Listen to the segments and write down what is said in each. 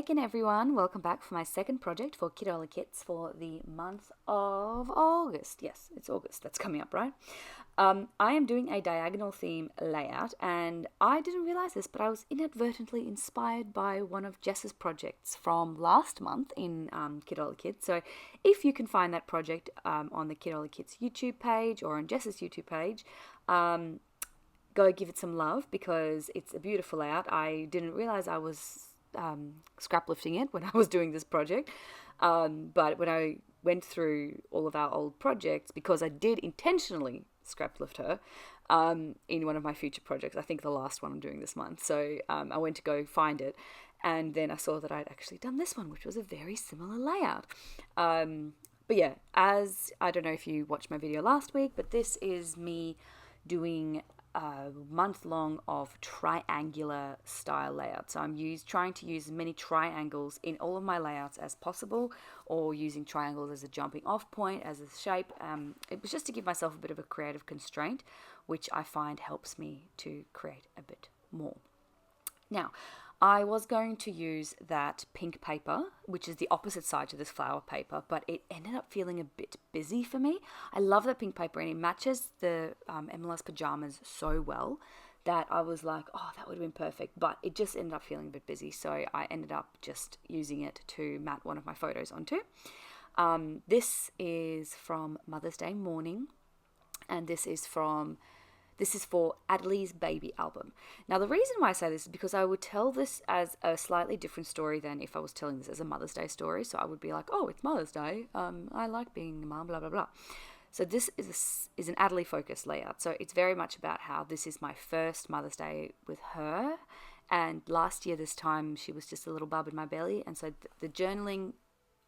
again, everyone. Welcome back for my second project for Kitaholic kits for the month of August. Yes, it's August. That's coming up, right? I am doing a diagonal theme layout, and I didn't realize this, but I was inadvertently inspired by one of Jess's projects from last month in Kitaholic Kits. So if you can find that project on the Kitaholic Kits YouTube page or on Jess's YouTube page, go give it some love because it's a beautiful layout. I didn't realize I was scrap lifting it when I was doing this project, but when I went through all of our old projects, because I did intentionally scrap lift her in one of my future projects, I think the last one I'm doing this month, so I went to go find it, and then I saw that I'd actually done this one, which was a very similar layout. But yeah, as I don't know if you watched my video last week, but this is me doing a month long of triangular style layouts. So I'm trying to use as many triangles in all of my layouts as possible, or using triangles as a jumping off point, as a shape. It was just to give myself a bit of a creative constraint, which I find helps me to create a bit more. Now, I was going to use that pink paper, which is the opposite side to this flower paper, but it ended up feeling a bit busy for me. I love that pink paper, and it matches the MLS pajamas so well that I was like, oh, that would have been perfect, but it just ended up feeling a bit busy, so I ended up just using it to mat one of my photos onto. This is from Mother's Day morning, and this is for Adelie's baby album. Now, the reason why I say this is because I would tell this as a slightly different story than if I was telling this as a Mother's Day story. So I would be like, oh, it's Mother's Day. I like being a mom, blah, blah, blah. So this is an Adelie focused layout. So it's very much about how this is my first Mother's Day with her. And last year, this time, she was just a little bub in my belly. And so the journaling,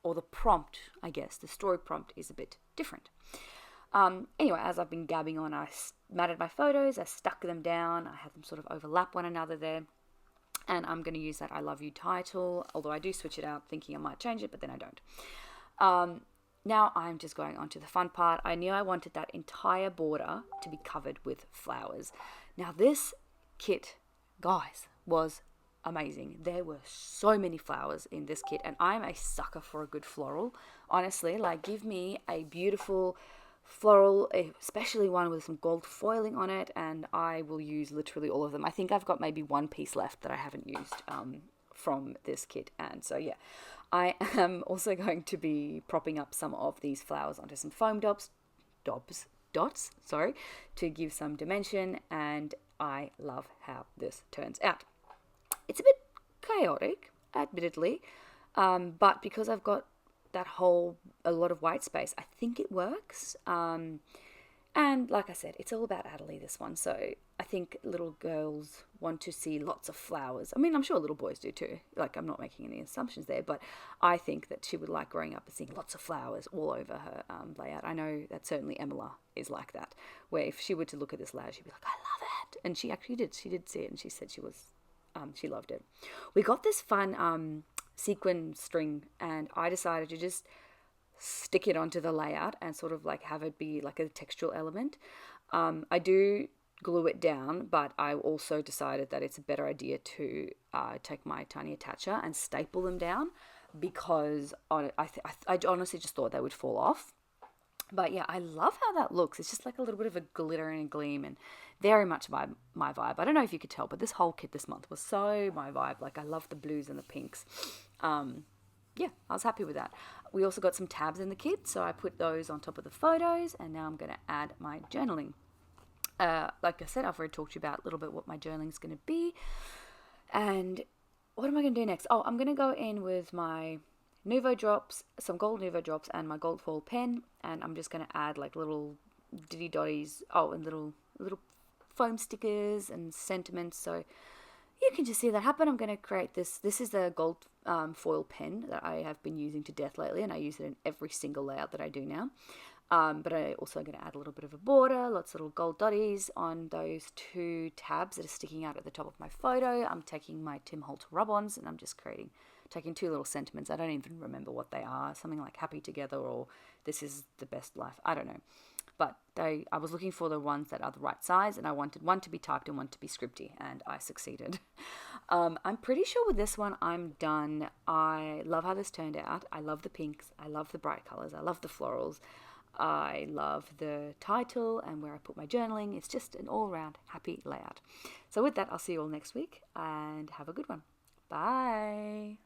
or the prompt, I guess, the story prompt is a bit different. Anyway, as I've been gabbing on, I matted my photos, I stuck them down, I had them sort of overlap one another there, and I'm going to use that I love you title, although I do switch it out thinking I might change it, but then I don't. Now I'm just going on to the fun part. I knew I wanted that entire border to be covered with flowers. Now this kit, guys, was amazing. There were so many flowers in this kit, and I'm a sucker for a good floral. Honestly, like, give me a beautiful floral, especially one with some gold foiling on it, and I will use literally all of them. I think I've got maybe one piece left that I haven't used from this kit, and so yeah, I am also going to be propping up some of these flowers onto some foam dots, to give some dimension, and I love how this turns out. It's a bit chaotic, admittedly, but because I've got a lot of white space, I think it works. And like I said, it's all about Adelie, this one. So I think little girls want to see lots of flowers. I mean, I'm sure little boys do too. Like, I'm not making any assumptions there, but I think that she would like growing up and seeing lots of flowers all over her layout. I know that certainly Emma is like that, where if she were to look at this layout, she'd be like, I love it. And she actually did. She did see it, and she said she loved it. We got this fun sequin string, and I decided to just stick it onto the layout and sort of like have it be like a textural element. I do glue it down, but I also decided that it's a better idea to take my tiny attacher and staple them down, because I honestly just thought they would fall off. But yeah, I love how that looks. It's just like a little bit of a glitter and a gleam, and very much my vibe. I don't know if you could tell, but this whole kit this month was so my vibe. Like, I love the blues and the pinks. Yeah, I was happy with that. We also got some tabs in the kit, so I put those on top of the photos, and now I'm going to add my journaling. Like I said, I've already talked to you about a little bit what my journaling is going to be. And what am I going to do next? Oh, I'm going to go in with my Nuvo drops, some gold Nuvo drops, and my gold foil pen, and I'm just going to add like little diddy dotties, and little foam stickers and sentiments, so you can just see that happen. I'm going to create this. This is the gold foil pen that I have been using to death lately, and I use it in every single layout that I do now. But I also going to add a little bit of a border, lots of little gold dotties on those two tabs that are sticking out at the top of my photo. I'm taking my Tim Holtz rub-ons, and I'm just taking two little sentiments. I don't even remember what they are. Something like happy together, or this is the best life. I don't know. But I was looking for the ones that are the right size, and I wanted one to be typed and one to be scripty, and I succeeded. I'm pretty sure with this one I'm done. I love how this turned out. I love the pinks. I love the bright colors. I love the florals. I love the title and where I put my journaling. It's just an all-round happy layout. So with that, I'll see you all next week, and have a good one. Bye.